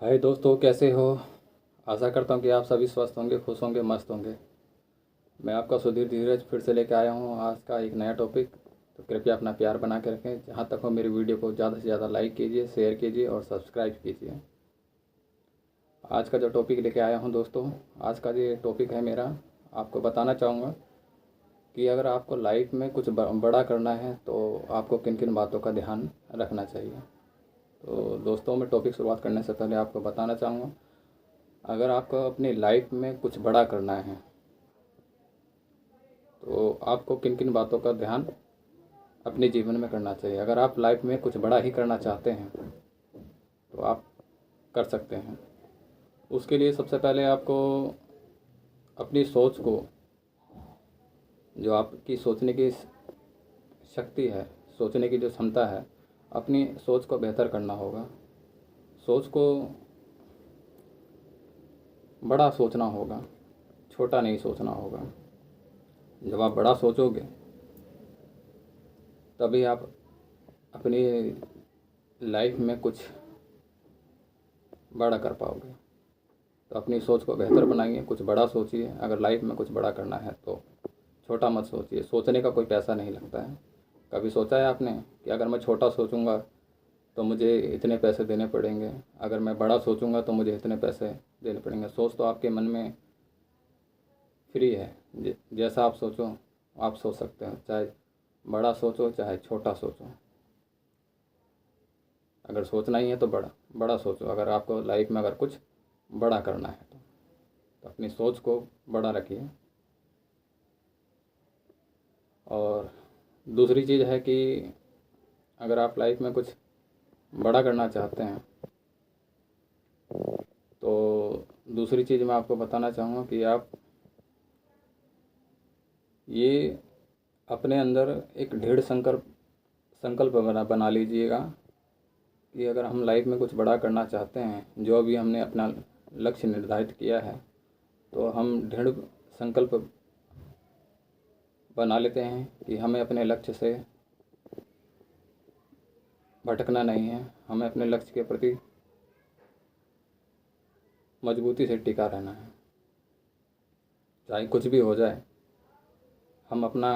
हाय दोस्तों, कैसे हो। आशा करता हूँ कि आप सभी स्वस्थ होंगे, खुश होंगे, मस्त होंगे। मैं आपका सुधीर धीरज फिर से लेकर आया हूँ आज का एक नया टॉपिक। तो कृपया अपना प्यार बना के रखें। जहाँ तक हो मेरी वीडियो को ज़्यादा से ज़्यादा लाइक कीजिए, शेयर कीजिए और सब्सक्राइब कीजिए। आज का जो टॉपिक लेके आया हूँ दोस्तों, आज का ये टॉपिक है मेरा। आपको बताना चाहूँगा कि अगर आपको लाइफ में कुछ बड़ा करना है तो आपको किन किन बातों का ध्यान रखना चाहिए। तो दोस्तों, मैं टॉपिक शुरुआत करने से पहले आपको बताना चाहूँगा, अगर आपको अपनी लाइफ में कुछ बड़ा करना है तो आपको किन किन बातों का ध्यान अपने जीवन में करना चाहिए। अगर आप लाइफ में कुछ बड़ा ही करना चाहते हैं तो आप कर सकते हैं। उसके लिए सबसे पहले आपको अपनी सोच को, जो आपकी सोचने की शक्ति है, सोचने की जो क्षमता है, अपनी सोच को बेहतर करना होगा। सोच को बड़ा सोचना होगा, छोटा नहीं सोचना होगा। जब आप बड़ा सोचोगे तभी आप अपनी लाइफ में कुछ बड़ा कर पाओगे। तो अपनी सोच को बेहतर बनाइए, कुछ बड़ा सोचिए। अगर लाइफ में कुछ बड़ा करना है तो छोटा मत सोचिए। सोचने का कोई पैसा नहीं लगता है। कभी सोचा है आपने कि अगर मैं छोटा सोचूंगा तो मुझे इतने पैसे देने पड़ेंगे, अगर मैं बड़ा सोचूंगा तो मुझे इतने पैसे देने पड़ेंगे। सोच तो आपके मन में फ्री है। जैसा आप सोचो आप सोच सकते हो, चाहे बड़ा सोचो चाहे छोटा सोचो। अगर सोचना ही है तो बड़ा बड़ा सोचो। अगर आपको लाइफ में अगर कुछ बड़ा करना है तो अपनी सोच को बड़ा रखिए। और दूसरी चीज़ है कि अगर आप लाइफ में कुछ बड़ा करना चाहते हैं तो दूसरी चीज़ मैं आपको बताना चाहूँगा कि आप ये अपने अंदर एक दृढ़ संकल्प बना लीजिएगा कि अगर हम लाइफ में कुछ बड़ा करना चाहते हैं, जो अभी हमने अपना लक्ष्य निर्धारित किया है, तो हम दृढ़ संकल्प बना लेते हैं कि हमें अपने लक्ष्य से भटकना नहीं है। हमें अपने लक्ष्य के प्रति मजबूती से टिका रहना है। चाहे कुछ भी हो जाए, हम अपना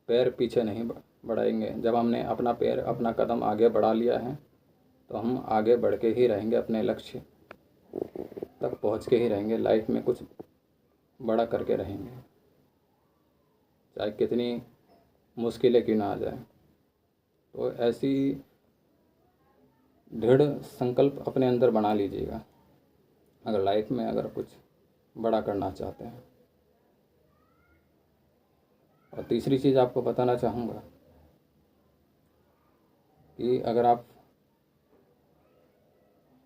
पैर पीछे नहीं बढ़ाएंगे। जब हमने अपना पैर, अपना कदम आगे बढ़ा लिया है तो हम आगे बढ़ के ही रहेंगे, अपने लक्ष्य तक पहुंच के ही रहेंगे। लाइफ में कुछ बड़ा करके रहेंगे, चाहे कितनी मुश्किलें क्यों ना आ जाए। तो ऐसी दृढ़ संकल्प अपने अंदर बना लीजिएगा अगर लाइफ में अगर कुछ बड़ा करना चाहते हैं। और तीसरी चीज़ आपको बताना चाहूँगा कि अगर आप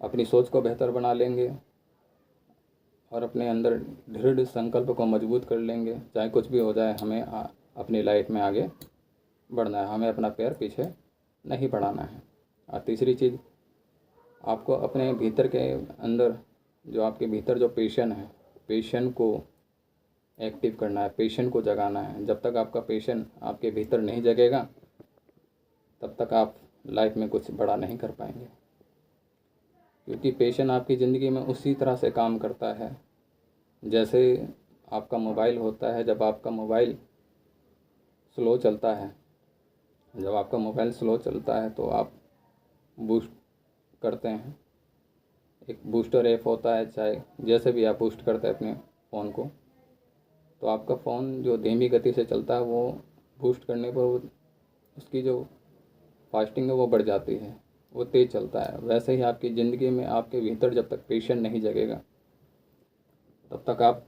अपनी सोच को बेहतर बना लेंगे और अपने अंदर दृढ़ संकल्प को मजबूत कर लेंगे, चाहे कुछ भी हो जाए, हमें अपनी लाइफ में आगे बढ़ना है। हमें अपना पैर पीछे नहीं बढ़ाना है। और तीसरी चीज़, आपको अपने भीतर के अंदर, जो आपके भीतर जो पैशन है, पैशन को एक्टिव करना है, पैशन को जगाना है। जब तक आपका पैशन आपके भीतर नहीं जगेगा तब तक आप लाइफ में कुछ बड़ा नहीं कर पाएंगे। क्योंकि पैशन आपकी ज़िंदगी में उसी तरह से काम करता है जैसे आपका मोबाइल होता है। जब आपका मोबाइल स्लो चलता है, जब आपका मोबाइल स्लो चलता है तो आप बूस्ट करते हैं। एक बूस्टर ऐप होता है, चाहे जैसे भी आप बूस्ट करते हैं अपने फ़ोन को, तो आपका फ़ोन जो धीमी गति से चलता है वो बूस्ट करने पर उसकी जो फास्टिंग है वो बढ़ जाती है, वो तेज़ चलता है। वैसे ही आपकी ज़िंदगी में आपके भीतर जब तक पैशन नहीं जगेगा तब तक आप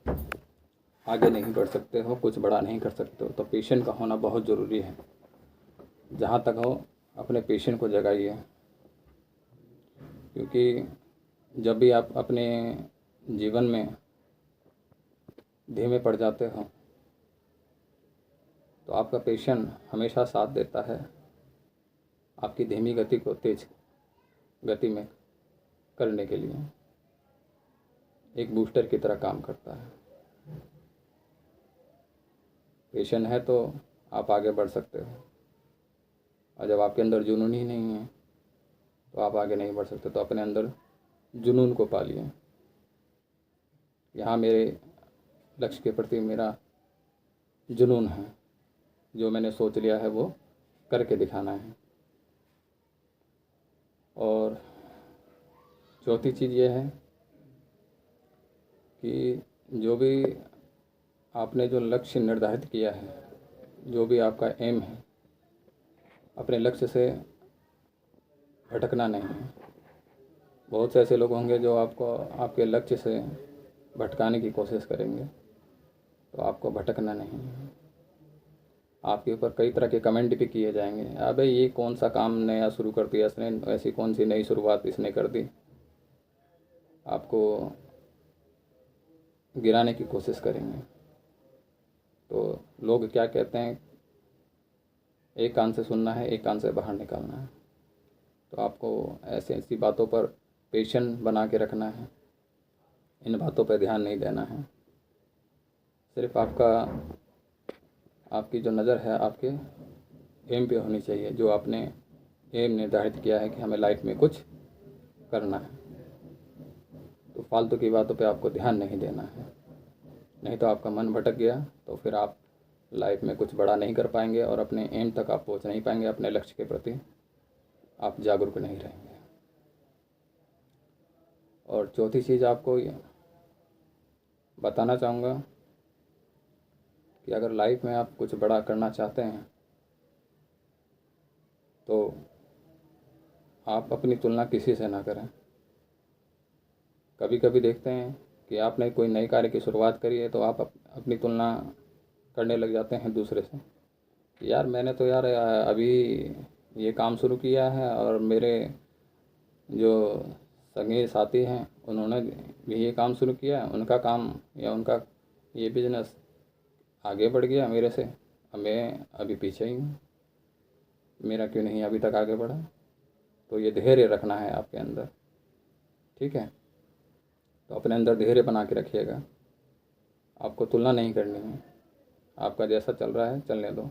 आगे नहीं बढ़ सकते हो, कुछ बड़ा नहीं कर सकते हो। तो पैशन का होना बहुत ज़रूरी है। जहाँ तक हो अपने पैशन को जगाइए, क्योंकि जब भी आप अपने जीवन में धीमे पड़ जाते हो तो आपका पैशन हमेशा साथ देता है, आपकी धीमी गति को तेज गति में करने के लिए एक बूस्टर की तरह काम करता है। पैशन है तो आप आगे बढ़ सकते हो, और जब आपके अंदर जुनून ही नहीं है तो आप आगे नहीं बढ़ सकते। तो अपने अंदर जुनून को पालिए। यहाँ मेरे लक्ष्य के प्रति मेरा जुनून है, जो मैंने सोच लिया है वो करके दिखाना है। और चौथी चीज़ ये है कि जो भी आपने जो लक्ष्य निर्धारित किया है, जो भी आपका एम है, अपने लक्ष्य से भटकना नहीं है। बहुत से ऐसे लोग होंगे जो आपको आपके लक्ष्य से भटकाने की कोशिश करेंगे, तो आपको भटकना नहीं है। आपके ऊपर कई तरह के कमेंट भी किए जाएंगे, अबे ये कौन सा काम नया शुरू कर दिया इसने, ऐसी कौन सी नई शुरुआत इसने कर दी। आपको गिराने की कोशिश करेंगे। तो लोग क्या कहते हैं, एक कान से सुनना है, एक कान से बाहर निकालना है। तो आपको ऐसी ऐसी बातों पर पेशेंस बना के रखना है, इन बातों पर ध्यान नहीं देना है। सिर्फ आपकी जो नज़र है आपके एम पे होनी चाहिए, जो आपने एम निर्धारित किया है कि हमें लाइफ में कुछ करना है। तो फालतू की बातों पे आपको ध्यान नहीं देना है, नहीं तो आपका मन भटक गया तो फिर आप लाइफ में कुछ बड़ा नहीं कर पाएंगे और अपने एम तक आप पहुंच नहीं पाएंगे। अपने लक्ष्य के प्रति आप जागरूक नहीं रहेंगे। और चौथी चीज़ आपको ये बताना चाहूँगा कि अगर लाइफ में आप कुछ बड़ा करना चाहते हैं तो आप अपनी तुलना किसी से ना करें। कभी कभी देखते हैं कि आपने कोई नए कार्य की शुरुआत करी है तो आप अपनी तुलना करने लग जाते हैं दूसरे से। यार मैंने तो यार अभी ये काम शुरू किया है और मेरे जो संगी साथी हैं उन्होंने भी ये काम शुरू किया है, उनका काम या उनका ये बिजनेस आगे बढ़ गया मेरे से, अब मैं अभी पीछे ही हूँ, मेरा क्यों नहीं अभी तक आगे बढ़ा। तो ये धैर्य रखना है आपके अंदर, ठीक है। तो अपने अंदर धैर्य बना के रखिएगा। आपको तुलना नहीं करनी है, आपका जैसा चल रहा है चलने दो।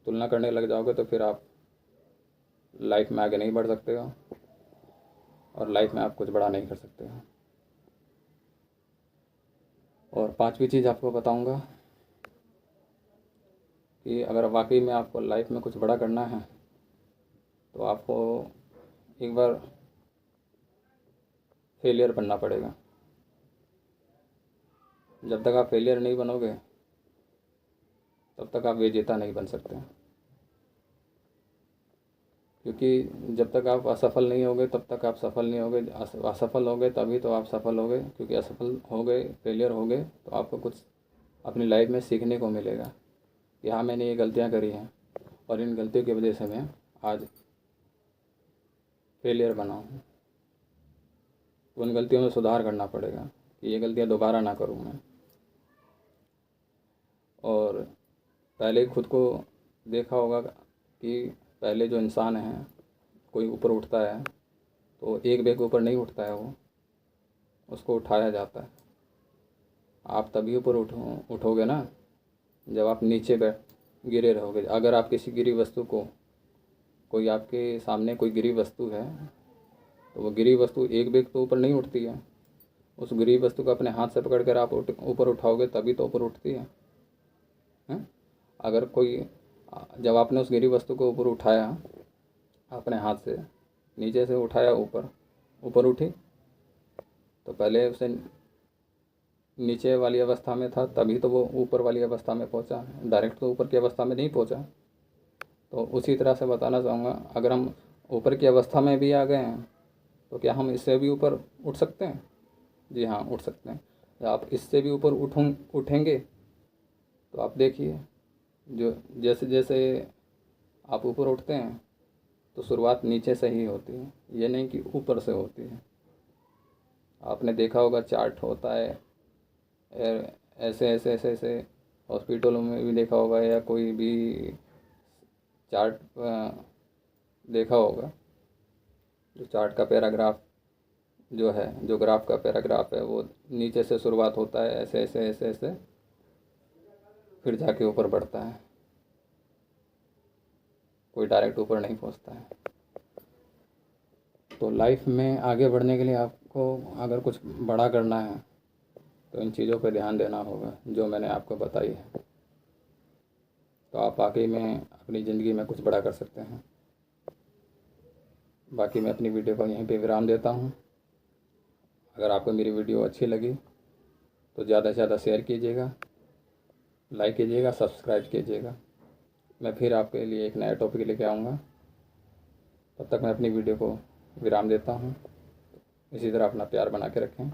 तुलना करने लग जाओगे तो फिर आप लाइफ में आगे नहीं बढ़ सकते हो और लाइफ में आप कुछ बड़ा नहीं कर सकते हो। और पांचवी चीज़ आपको बताऊंगा कि अगर वाकई में आपको लाइफ में कुछ बड़ा करना है तो आपको एक बार फेलियर बनना पड़ेगा। जब तक आप फेलियर नहीं बनोगे तब तक आप विजेता नहीं बन सकते, क्योंकि जब तक आप असफल नहीं होगे तब तक आप सफल नहीं होगे। असफल होगे तभी तो आप सफल होगे, क्योंकि असफल हो गए, फेलियर हो गए तो आपको कुछ अपनी लाइफ में सीखने को मिलेगा कि हाँ मैंने ये गलतियाँ करी हैं और इन गलतियों की वजह से मैं आज फेलियर बना हूँ। तो उन गलतियों में सुधार करना पड़ेगा कि ये गलतियाँ दोबारा ना करूँ मैं। और पहले खुद को देखा होगा कि पहले जो इंसान है कोई ऊपर उठता है तो एक बैग ऊपर नहीं उठता है, वो उसको उठाया जाता है। आप तभी ऊपर उठोगे ना जब आप नीचे गिरे रहोगे। अगर आप किसी गिरी वस्तु को, कोई आपके सामने कोई गिरी वस्तु है तो वो गिरी वस्तु एक बैग तो ऊपर नहीं उठती है। उस गिरी वस्तु को अपने हाथ से पकड़ कर आप ऊपर उठाओगे तभी तो ऊपर उठती है। अगर कोई, जब आपने उस गिरी वस्तु को ऊपर उठाया अपने हाथ से, नीचे से उठाया ऊपर, ऊपर उठी तो पहले उसे नीचे वाली अवस्था में था तभी तो वो ऊपर वाली अवस्था में पहुंचा, डायरेक्ट तो ऊपर की अवस्था में नहीं पहुंचा। तो उसी तरह से बताना चाहूँगा, अगर हम ऊपर की अवस्था में भी आ गए हैं तो क्या हम इससे भी ऊपर उठ सकते हैं? जी हाँ, उठ सकते हैं। आप इससे भी ऊपर उठेंगे तो आप देखिए, जो जैसे जैसे आप ऊपर उठते हैं तो शुरुआत नीचे से ही होती है, ये नहीं कि ऊपर से होती है। आपने देखा होगा चार्ट होता है, ऐसे ऐसे ऐसे ऐसे हॉस्पिटलों में भी देखा होगा, या कोई भी चार्ट देखा होगा। जो चार्ट का पैराग्राफ जो है, जो ग्राफ का पैराग्राफ है, वो नीचे से शुरुआत होता है ऐसे ऐसे ऐसे ऐसे, फिर जाके ऊपर बढ़ता है। कोई डायरेक्ट ऊपर नहीं पहुंचता है। तो लाइफ में आगे बढ़ने के लिए आपको अगर कुछ बड़ा करना है तो इन चीज़ों पर ध्यान देना होगा जो मैंने आपको बताई है, तो आप वाकई में अपनी ज़िंदगी में कुछ बड़ा कर सकते हैं। बाकी मैं अपनी वीडियो को यहीं पे विराम देता हूँ। अगर आपको मेरी वीडियो अच्छी लगी तो ज़्यादा से ज़्यादा शेयर कीजिएगा, लाइक कीजिएगा, सब्सक्राइब कीजिएगा। मैं फिर आपके लिए एक नया टॉपिक लेके आऊँगा। तब तक मैं अपनी वीडियो को विराम देता हूँ। इसी तरह अपना प्यार बना के रखें।